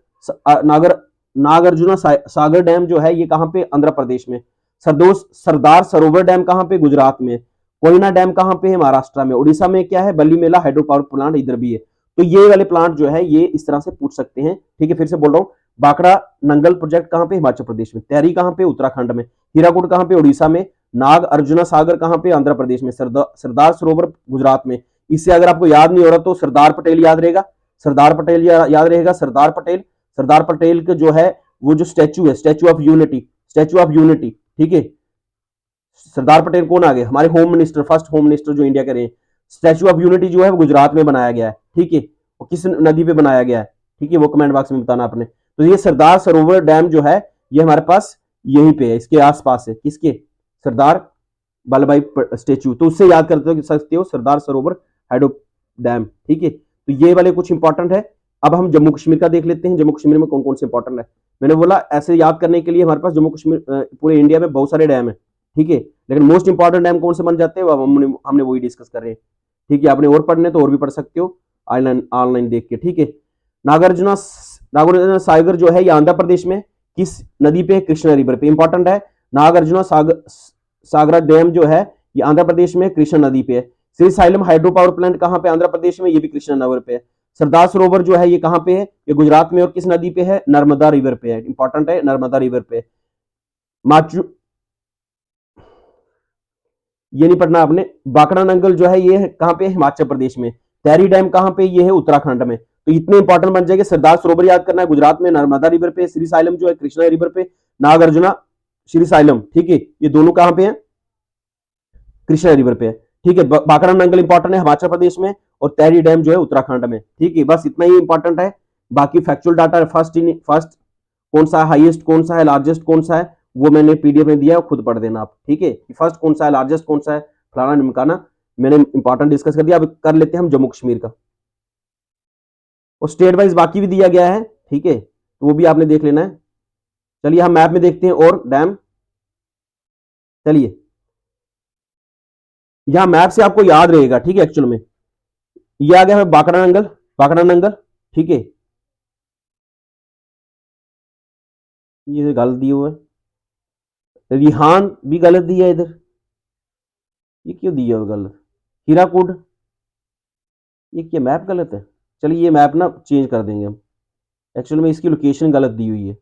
नागर नागार्जुना सागर डैम जो है ये कहां पे, आंध्र प्रदेश में। सरदार सरोवर डैम कहां पे, गुजरात में। कोयना डैम कहां पे है, महाराष्ट्र में। उड़ीसा में क्या है, बल्ली मेला हाइड्रो पावर प्लांट इधर भी है। तो ये वाले प्लांट जो है ये इस तरह से पूछ सकते हैं, ठीक है। फिर से बोल रहा हूं, बाकड़ा नंगल प्रोजेक्ट कहां पे, हिमाचल प्रदेश में। तैरी कहां पे, उत्तराखंड में। हीराकुड कहां पे, उड़ीसा में। नाग अर्जुना सागर कहां पे, आंध्र प्रदेश में। सरदार सरोवर गुजरात में। इससे अगर आपको याद नहीं हो रहा तो सरदार पटेल याद रहेगा, सरदार पटेल याद रहेगा, सरदार पटेल। सरदार पटेल के जो है वो जो स्टैचू है, statue of unity, statue of unity, ठीक है। सरदार पटेल कौन आ गए, हमारे home minister, first home minister जो इंडिया के रहे। स्टैचू ऑफ यूनिटी जो है वो गुजरात में बनाया गया है, ठीक है। वो किस नदी पे बनाया गया है, ठीक है, वो कमेंट बॉक्स में बताना आपने। तो ये सरदार सरोवर डैम जो है ये हमारे पास यहीं पे है, इसके आसपास है, किसके, सरदार वल्लभ भाई स्टेचू, तो उससे याद करते सकते हो सरदार सरोवर हाइड्रो डैम, ठीक है। तो ये वाले कुछ इंपॉर्टेंट है। अब हम जम्मू कश्मीर का देख लेते हैं, जम्मू कश्मीर में कौन कौन से इंपॉर्टेंट है। मैंने बोला ऐसे याद करने के लिए हमारे पास जम्मू कश्मीर पूरे इंडिया में बहुत सारे डैम है, ठीक है, लेकिन मोस्ट इंपॉर्टेंट डैम कौन से बन जाते हैं हमने वही डिस्कस कर रहे हैं, ठीक है। आपने और पढ़ने तो और भी पढ़ सकते हो ऑनलाइन देख के, ठीक है। नागार्जुना नागार्जुना सागर जो है ये आंध्र प्रदेश में किस नदी पे, कृष्णा रिवर पे, इंपॉर्टेंट है। नागार्जुना सागरा डैम जो है ये आंध्र प्रदेश में कृष्णा नदी पे है। Shri xylem hydro power plant कहां पे, आंध्र प्रदेश में, ये भी कृष्णा नदी पे है। सरदार सरोवर जो है ये कहां पे है, ये गुजरात में, और किस नदी पे है, नर्मदा रिवर पे है, इंपॉर्टेंट है, नर्मदा रिवर पे। माचू, ये नहीं पढ़ना आपने। बाकड़ा नंगल जो है ये कहां पे, हिमाचल प्रदेश में। तैरी डैम कहां पे, ये है उत्तराखंड में। तो इतने इंपॉर्टेंट बन जाएंगे। सरदार सरोवर याद करना है गुजरात में, नर्मदा रिवर पे। श्री साइलम जो है कृष्णा रिवर पे। नागार्जुना श्री साइलम, ठीक है, ये दोनों कहां पे है, कृष्णा रिवर पे है, ठीक है। बाकड़ा नंगल इंपॉर्टेंट है हिमाचल प्रदेश में, और तैरी डैम जो है उत्तराखंड में, ठीक है। बस इतना ही इंपॉर्टेंट है। बाकी फैक्चुअल डाटा फर्स्ट कौन सा है, हाईएस्ट कौन सा है, लार्जेस्ट कौन सा है, वो मैंने पीडीएफ में दिया है, खुद पढ़ देना आप, ठीक है। फर्स्ट कौन सा है, लार्जेस्ट कौन सा है, फलाना ढिमकाना, मैंने इंपॉर्टेंट डिस्कस कर दिया। अब कर लेते हैं हम जम्मू कश्मीर का। और स्टेट वाइज बाकी भी दिया गया है, ठीक है, तो वो भी आपने देख लेना है। चलिए हम मैप में देखते हैं और डैम। चलिए यहां मैप से आपको याद रहेगा, ठीक है, एक्चुअल में ये आ गया है बाकरा नंगल, बाकरा नंगल, ठीक है, ये गलत दिया हुआ है। रिहान भी गलत दिया है इधर, ये क्यों दिया हुआ गलत। हीराकुड, ये क्या मैप गलत है। चलिए ये मैप ना चेंज कर देंगे हम, एक्चुअल में इसकी लोकेशन गलत दी हुई है।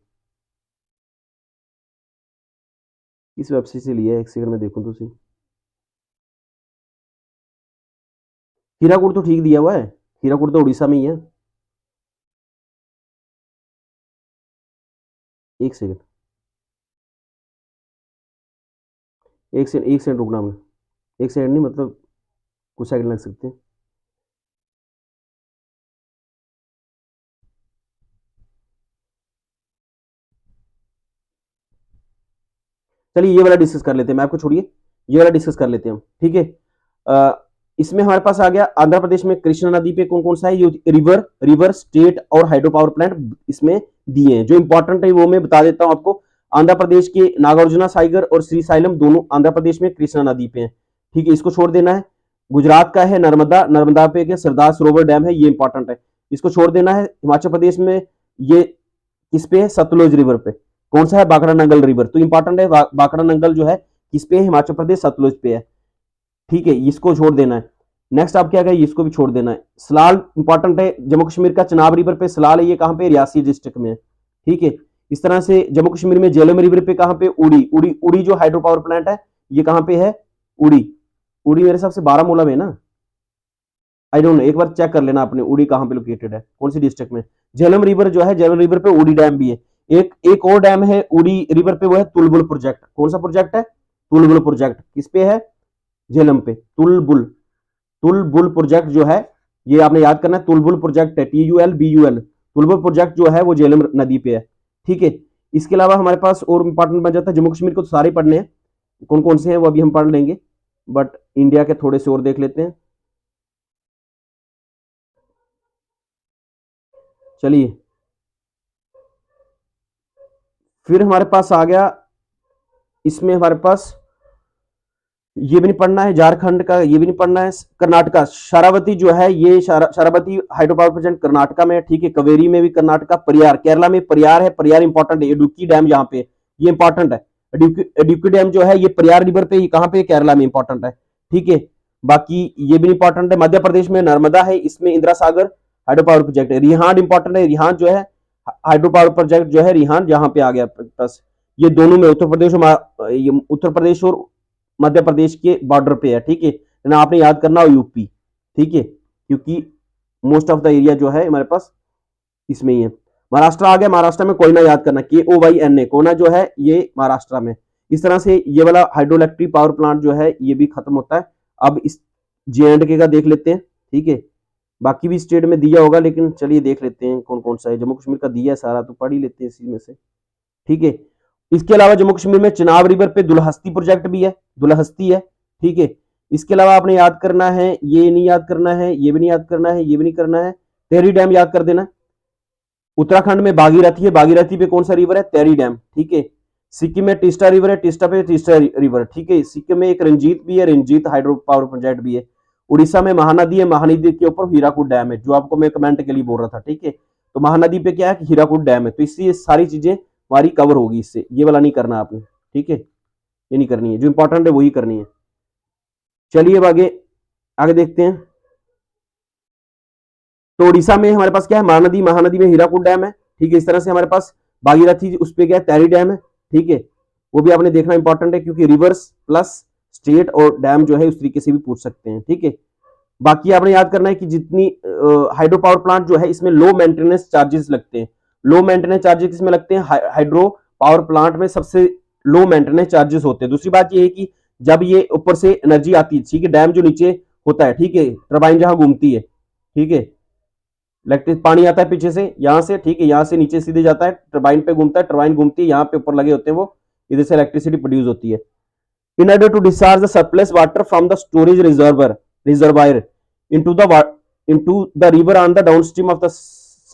किस वेबसाइट से लिया है, एक सेकंड में देखूं तो सही। हीराकुड तो ठीक दिया हुआ है, हीराकुड तो उड़ीसा में ही है। एक सेकंड, एक सेकंड रुकना हमने, एक सेकंड नहीं मतलब कुछ सेकंड लग सकते हैं। चलिए ये वाला डिस्कस कर लेते हैं, मैप को छोड़िए, ये वाला डिस्कस कर लेते हैं हम, ठीक है। इसमें हमारे पास आ गया आंध्र प्रदेश में कृष्णा नदी पे कौन कौन सा है, ये रिवर रिवर स्टेट और हाइड्रो पावर प्लांट इसमें दिए हैं। जो इंपॉर्टेंट है वो मैं बता देता हूं आपको। आंध्र प्रदेश के नागार्जुना सागर और श्रीसाइलम दोनों आंध्र प्रदेश में कृष्णा नदी पे है, ठीक है, इसको छोड़ देना है। गुजरात का है नर्मदा, नर्मदा पे के सरदार सरोवर डैम है, ये इंपॉर्टेंट है, इसको छोड़ देना है। हिमाचल प्रदेश में ये किस पे है, सतलुज रिवर पे। कौन सा है, बाकरा नंगल रिवर, तो इंपॉर्टेंट है। बाकरा नंगल जो है किस पे है, हिमाचल प्रदेश सतलुज पे है, ठीक है, इसको छोड़ देना है। नेक्स्ट आप क्या कहें, इसको भी छोड़ देना है। सलाल इंपॉर्टेंट है, जम्मू कश्मीर का चनाब रिवर पे सलाल है, ये कहां पे, रियासी डिस्ट्रिक्ट में है, ठीक है। इस तरह से जम्मू कश्मीर में झेलम रिवर पे कहां पे, उड़ी उड़ी उड़ी जो हाइड्रो पावर प्लांट है ये कहां पे है, उड़ी उड़ी मेरे हिसाब से बारामूला में ना, आई डोंट नो, एक बार चेक कर लेना आपने उड़ी कहां पे लोकेटेड है, कौन सी डिस्ट्रिक्ट में। झेलम रिवर जो है, झेलम रिवर पे उड़ी डैम भी है। एक और डैम है उड़ी रिवर पे, वो है तुलबुल प्रोजेक्ट। कौन सा प्रोजेक्ट है, तुलबुल प्रोजेक्ट, किस पे है, झेलम पे, तुलबुल। तुलबुल प्रोजेक्ट जो है ये आपने याद करना है, तुलबुल प्रोजेक्ट है, TULBUL, तुलबुल प्रोजेक्ट जो है वो झेलम नदी पे है, ठीक है। इसके अलावा हमारे पास और इंपॉर्टेंट बन जाता है, जम्मू कश्मीर को तो सारे पढ़ने हैं, कौन कौन से हैं वो अभी हम पढ़ लेंगे, बट इंडिया के थोड़े से और देख लेते हैं। चलिए फिर हमारे पास आ गया, इसमें हमारे पास ये भी नहीं पढ़ना है, झारखंड का ये भी नहीं पढ़ना है। कर्नाटका शरावती जो है, ये Sharavati hydro power project Karnataka में है, ठीक है। कावेरी में भी कर्नाटका, परियार केरला में, परियार है, परियार इंपॉर्टेंट है, इडुक्की डैम यहाँ पे, ये इंपॉर्टेंट है। इडुक्की डैम जो है ये परियार रिवर पे, कहां पे, केरला में इंपॉर्टेंट है, ठीक है। बाकी ये भी इंपॉर्टेंट है, मध्य प्रदेश में नर्मदा है, इसमें Indira Sagar hydro power project है। रिहान इंपॉर्टेंट है, रिहान जो है हाइड्रो पावर प्रोजेक्ट जो है रिहान, जहां पे आ गया बस। ये दोनों में उत्तर प्रदेश और मध्य प्रदेश के बॉर्डर पे है, ठीक है ना, आपने याद करना हो यूपी, ठीक है, क्योंकि मोस्ट ऑफ द एरिया जो है हमारे पास इसमें ही है। महाराष्ट्र आ गया, महाराष्ट्र में कोयना याद करना, KOYNA, कोयना जो है ये महाराष्ट्र में। इस तरह से ये वाला हाइड्रो इलेक्ट्रिक पावर प्लांट जो है ये भी खत्म होता है। अब इस JNK का देख लेते हैं, ठीक है, बाकी भी स्टेट में दिया होगा, लेकिन चलिए देख लेते हैं कौन कौन सा है। जम्मू कश्मीर का दिया है सारा, तो पढ़ ही लेते हैं इसी में से, ठीक है। इसके अलावा जम्मू कश्मीर में चिनाब रिवर पे दुलहस्ती प्रोजेक्ट भी है, दुलहस्ती है, ठीक है। इसके अलावा आपने याद करना है, ये नहीं याद करना है, ये भी नहीं याद करना है, ये भी नहीं करना है, तेरी डैम याद कर देना। उत्तराखंड में बागीरथी है, बागीरथी पे कौन सा रिवर है, तेरी डैम, ठीक है। सिक्किम में टिस्टा रिवर है, टिस्टा पे टिस्टा रिवर, ठीक है। सिक्किम में एक रंजीत भी है, रंजीत हाइड्रो पावर प्रोजेक्ट भी है। उड़ीसा में महानदी है, महानदी के ऊपर हीराकुद डैम है, जो आपको मैं कमेंट के लिए बोल रहा था, ठीक है। तो महानदी पे क्या है, हीराकुद डैम है, तो इससे सारी चीजें हमारी कवर होगी इससे। ये वाला नहीं करना आपने, ठीक है, ये नहीं करनी है, जो इंपॉर्टेंट है वही करनी है। चलिए अब आगे आगे देखते हैं। तो उड़ीसा में हमारे पास क्या है, महानदी, महानदी में हीराकुद डैम है, ठीक है। इस तरह से हमारे पास भागीरथी उस पर क्या है, तैरी डैम है, ठीक है, वो भी आपने देखना इंपॉर्टेंट है, क्योंकि रिवर्स प्लस स्टेट और डैम जो है उस तरीके से भी पूछ सकते हैं, ठीक है। बाकी आपने याद करना है कि जितनी हाइड्रो पावर प्लांट जो है इसमें लो मेंटेनेंस चार्जेस लगते हैं। लो मेंटेनेंस चार्जेस किसमें लगते हैं, हाइड्रो पावर प्लांट में सबसे लो मेंटेनेंस चार्जेस होते हैं। दूसरी बात ये है कि जब ये ऊपर से एनर्जी आती है, ठीक है, डैम जो नीचे होता है, ठीक है, टरबाइन जहां घूमती है, ठीक है, इलेक्ट्रिक पानी आता है पीछे से, यहाँ से, ठीक है, यहाँ से नीचे सीधे जाता है, टरबाइन पे घूमता है, टरबाइन घूमती है, यहाँ पे ऊपर लगे होते हैं वो, इधर से इलेक्ट्रिसिटी प्रोड्यूस होती है। In order to discharge the surplus water from the storage reservoir into the river on the downstream of the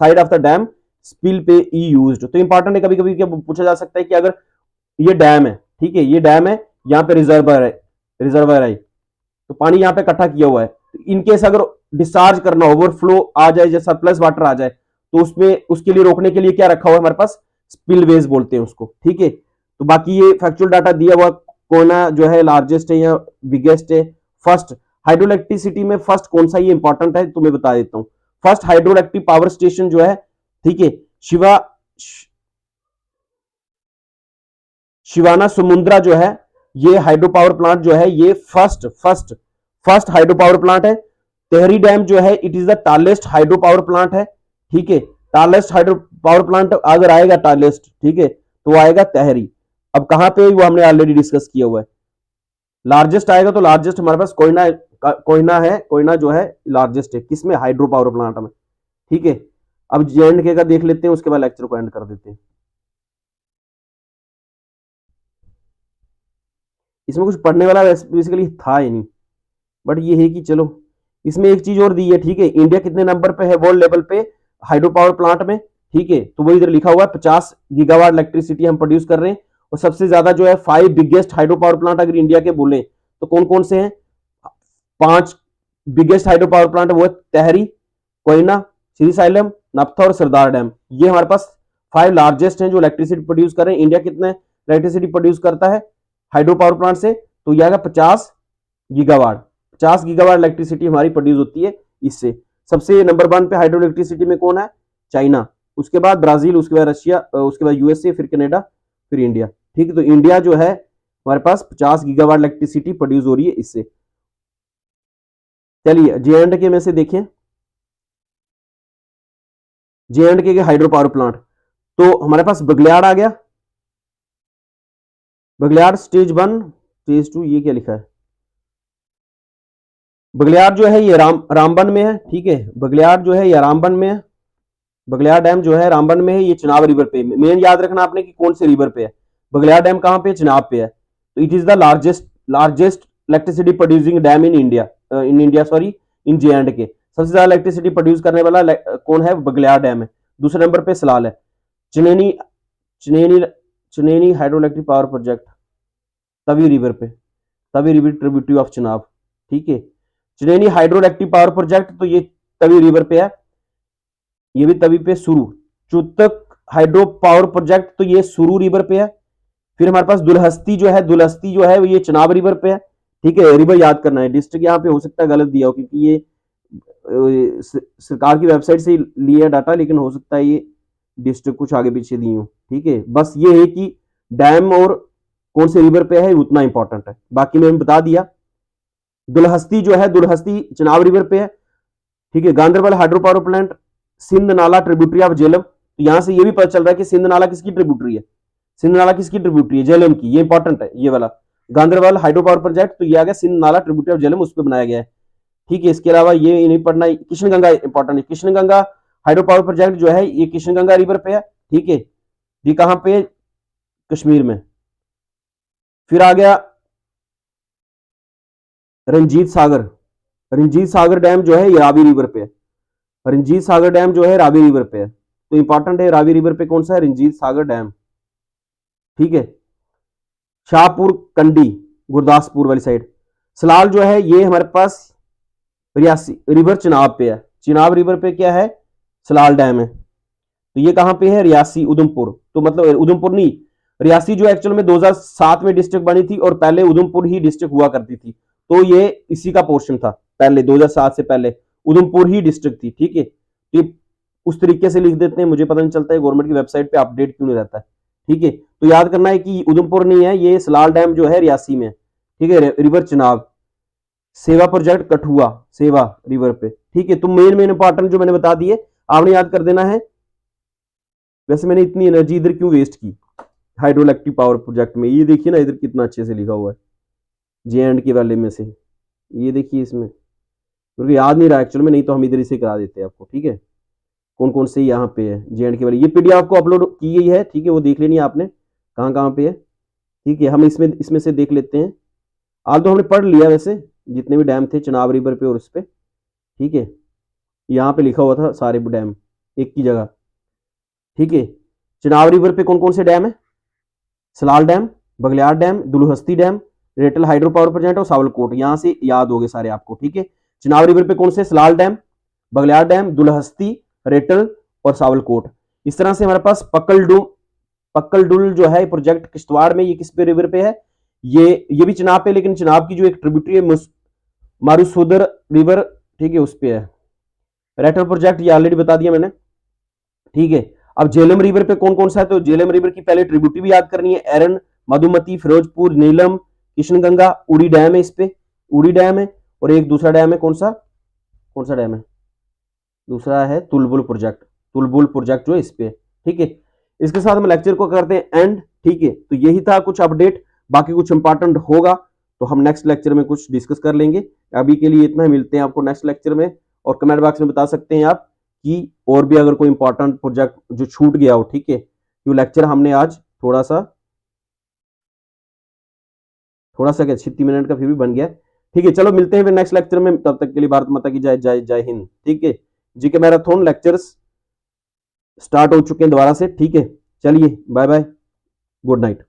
side of the dam spill पे ई यूज्ड। तो इंपॉर्टेंट है, कभी कभी क्या पूछा जा सकता है कि अगर ये डैम है, ठीक है, ये डैम है, यहाँ पे रिजर्वर है, तो पानी यहाँ पे इकट्ठा किया हुआ है, तो इनकेस अगर डिस्चार्ज करना, ओवरफ्लो आ जाए, जैसे सरप्लस वाटर आ जाए, तो उसमें उसके लिए रोकने के लिए क्या रखा हुआ है हमारे पास, स्पिलवेज बोलते हैं उसको, ठीक है। तो बाकी ये फैक्चुअल डाटा दिया हुआ, कोना जो है लार्जेस्ट है या बिगेस्ट है। फर्स्ट हाइड्रोइलेक्ट्रिसिटी में फर्स्ट कौन सा, ये इंपॉर्टेंट है तो मैं बता देता हूं। फर्स्ट हाइड्रोइलेक्ट्रिक पावर स्टेशन जो है, ठीक है, शिवाना समुद्रा जो है, ये हाइड्रो पावर प्लांट जो है, ये फर्स्ट हाइड्रो पावर प्लांट है। तेहरी डैम जो है, it is the tallest hydro power plant है, ठीक है। टालेस्ट हाइड्रो पावर प्लांट अगर आएगा टालेस्ट, ठीक है, तो आएगा तेहरी। अब कहां पे, वो हमने ऑलरेडी डिस्कस किया हुआ है। लार्जेस्ट आएगा तो लार्जेस्ट हमारे पास कोयना है, कोयना जो है लार्जेस्ट है, किसमें, हाइड्रो पावर प्लांट में, ठीक है। अब जे का देख लेते हैं, उसके बाद लेक्चर को एंड कर देते हैं। इसमें कुछ पढ़ने वाला बेसिकली था ही नहीं, बट ये है कि चलो, इसमें एक चीज और दी है, ठीक है, इंडिया कितने नंबर पे है वर्ल्ड लेवल पे हाइड्रो पावर प्लांट में, ठीक है। तो वो इधर लिखा हुआ है 50 गीगावाट इलेक्ट्रिसिटी हम प्रोड्यूस कर रहे हैं। और सबसे ज्यादा जो है 5 बिगेस्ट हाइड्रो पावर प्लांट अगर इंडिया के बोले तो कौन कौन से हैं, 5 बिगेस्ट हाइड्रो पावर प्लांट, वो है तेहरी, कोयना, श्रीशैलम, नप्था और सरदार डैम। ये हमारे पास 5 लार्जेस्ट हैं जो इलेक्ट्रिसिटी प्रोड्यूस कर रहे हैं। इंडिया कितने इलेक्ट्रिसिटी प्रोड्यूस करता है हाइड्रो पावर प्लांट से, तो यह आएगा 50 गीगावाट। 50 गीगावाट इलेक्ट्रिसिटी हमारी प्रोड्यूस होती है इससे। सबसे नंबर 1 पे हाइड्रो इलेक्ट्रिसिटी में कौन है, चाइना, उसके बाद ब्राजील, उसके बाद रशिया, उसके बाद यूएसए, फिर कनाडा, फिर इंडिया, ठीक है। तो इंडिया जो है हमारे पास 50 गीगावाट इलेक्ट्रिसिटी प्रोड्यूस हो रही है इससे। चलिए जे एंड के में से देखें, जे एंड के हाइड्रो पावर प्लांट, तो हमारे पास बगलियाड़ आ गया, बगलियाड़ स्टेज 1, स्टेज 2, ये क्या लिखा है, बगलियाड़ जो है ये रामबन में है, ठीक है। बगलियाड़ जो है ये रामबन में है, बगलियाड़ डैम जो है रामबन में है, ये चिनाब रिवर पे। मेन याद रखना आपने कि कौन से रिवर पे है। बगलियाड़ डैम कहां पे, चिनाब पे है। तो it is the largest electricity producing dam in India sorry, in J and के। सबसे ज्यादा इलेक्ट्रिसिटी प्रोड्यूस करने वाला कौन है, बगलियाड़ डैम है। दूसरे नंबर पे सलाल है। Chenani Chenani Chenani hydro electric power project Tawi river पे, Tawi river tributary of Chenab, ठीक है। Chenani hydro electric power project, तो ये तवी रिवर पे है, ये भी तवी पे। सुरू चुतक हाइड्रो पावर प्रोजेक्ट, तो ये सुरू रिवर पे है। फिर हमारे पास दुलहस्ती जो है, दुलहस्ती जो है ये चिनाब रिवर पे है, ठीक है। रिवर याद करना है, डिस्ट्रिक्ट यहाँ पे हो सकता है गलत दिया हो, क्योंकि ये सरकार की वेबसाइट से लिया डाटा, लेकिन हो सकता है ये डिस्ट्रिक्ट कुछ आगे पीछे दी हो, ठीक है। बस ये है कि डैम और कौन से रिवर पे है उतना इंपॉर्टेंट है, बाकी मैंने बता दिया। दुलहस्ती जो है, दुलहस्ती चिनाब रिवर पे है, ठीक है। Gandarbal hydro power plant Sindh Nala tributary of Jhelum, तो यहां से ये भी पता चल रहा है कि सिंध नाला किसकी ट्रिब्यूटरी है, सिंध नाला किसकी ट्रिब्यूटरी है, झेलम की। ये इंपॉर्टेंट है ये वाला गांधरबल हाइड्रो पावर प्रोजेक्ट, तो ये आ गया सिंध नाला ट्रिब्यूटरी ऑफ झेलम, उस पर बनाया गया है, ठीक है। इसके अलावा ये नहीं पढ़ना, कृष्ण गंगा इंपॉर्टेंट है। Krishna Ganga hydro power project जो है ये कृष्ण गंगा रिवर पे है, ठीक है। ये कहां पे, कश्मीर में। फिर आ गया रंजीत सागर, रंजीत सागर डैम जो है ये रावी रिवर पे है, रंजीत सागर डैम जो है रावी रिवर पे है। तो इंपॉर्टेंट है, रावी रिवर पे कौन सा है, रंजीत सागर डैम, ठीक है। शाहपुर कंडी गुरदासपुर वाली साइड। सलाल जो है ये हमारे पास रियासी रिवर चिनाब पे है, चिनाब रिवर पे क्या है, सलाल डैम है। तो ये कहां पे है, रियासी उधमपुर, तो मतलब उधमपुर नहीं, रियासी जो एक्चुअल में 2007 में डिस्ट्रिक्ट बनी थी, और पहले उधमपुर ही डिस्ट्रिक्ट हुआ करती थी, तो ये इसी का पोर्शन था। पहले 2007 से पहले उधमपुर ही डिस्ट्रिक्ट थी, ठीक है। तो उस तरीके से लिख देते हैं, मुझे पता नहीं चलता है गवर्नमेंट की वेबसाइट पे अपडेट क्यों नहीं रहता है, ठीक है। तो याद करना है कि उधमपुर नहीं है, ये सलाल डैम जो है रियासी में, ठीक है। रिवर चिनाब, सेवा प्रोजेक्ट कठुआ, सेवा रिवर पे, ठीक है। तो मेन इंपॉर्टेंट जो मैंने बता दिए आपने याद कर देना है। वैसे मैंने इतनी एनर्जी इधर क्यों वेस्ट की हाइड्रो इलेक्ट्रिक पावर प्रोजेक्ट में, ये देखिए ना इधर कितना अच्छे से लिखा हुआ है जे एंड के वाले में से, ये देखिए इसमें, क्योंकि याद नहीं रहा एक्चुअल में, नहीं तो हम इधर इसे करा देते हैं आपको, ठीक है। कौन कौन से यहाँ पे है जे एंड के वाले, ये पीडीएफ आपको अपलोड की गई है, ठीक है, वो देख लेनी है आपने कहाँ कहाँ पे है, ठीक है। हम इसमें से देख लेते हैं। आज तो हमने पढ़ लिया वैसे, जितने भी डैम थे चिनाब रिवर पे और उस पर, ठीक है। यहाँ पे लिखा हुआ था सारे डैम, एक की जगह, ठीक है। चिनाब रिवर पे कौन कौन से डैम है? Salal dam, Baglihar dam, Dulhasti dam, Ratle hydro power project और सावलकोट। यहां से याद हो गए सारे आपको, ठीक है। चिनाब रिवर पे कौन से? सलाल डैम, बगलियार डैम, दुलहस्ती, रेटल और सावलकोट। इस तरह से हमारे पास पक्कल डुल जो है प्रोजेक्ट किश्तवाड़ में, ये किस पे रिवर पे है? ये भी चिनाब पे, लेकिन चिनाब की जो एक ट्रिब्यूटरी है मारूसुदर रिवर, ठीक है, उस पे है। रेटल प्रोजेक्ट ये ऑलरेडी बता दिया मैंने, ठीक है। अब झेलम रिवर पे कौन कौन सा है? तो झेलम रिवर की पहले ट्रिब्यूटरी भी याद करनी है, एरन, मधुमती, फिरोजपुर, नीलम, किशनगंगा, उड़ी डैम है, इस पे उड़ी डैम है। और एक दूसरा डैम है, कौन सा डैम है? दूसरा है तुलबुल प्रोजेक्ट जो है इस पे, ठीक है। इसके साथ हम लेक्चर को करते हैं एंड, ठीक है। तो यही था कुछ अपडेट, बाकी कुछ इंपॉर्टेंट होगा तो हम नेक्स्ट लेक्चर में कुछ डिस्कस कर लेंगे। अभी के लिए इतना ही, मिलते हैं आपको नेक्स्ट लेक्चर में। और कमेंट बॉक्स में बता सकते हैं आप कि और भी अगर कोई इंपॉर्टेंट प्रोजेक्ट जो छूट गया हो, ठीक है। तो लेक्चर हमने आज थोड़ा सा क्या 36 मिनट का फिर भी बन गया, ठीक है। चलो मिलते हैं फिर नेक्स्ट लेक्चर में, तब तक के लिए भारत माता की जय जय जय हिंद, ठीक है। जीके मैराथन लेक्चर्स स्टार्ट हो चुके हैं दोबारा से, ठीक है। चलिए बाय बाय, गुड नाइट।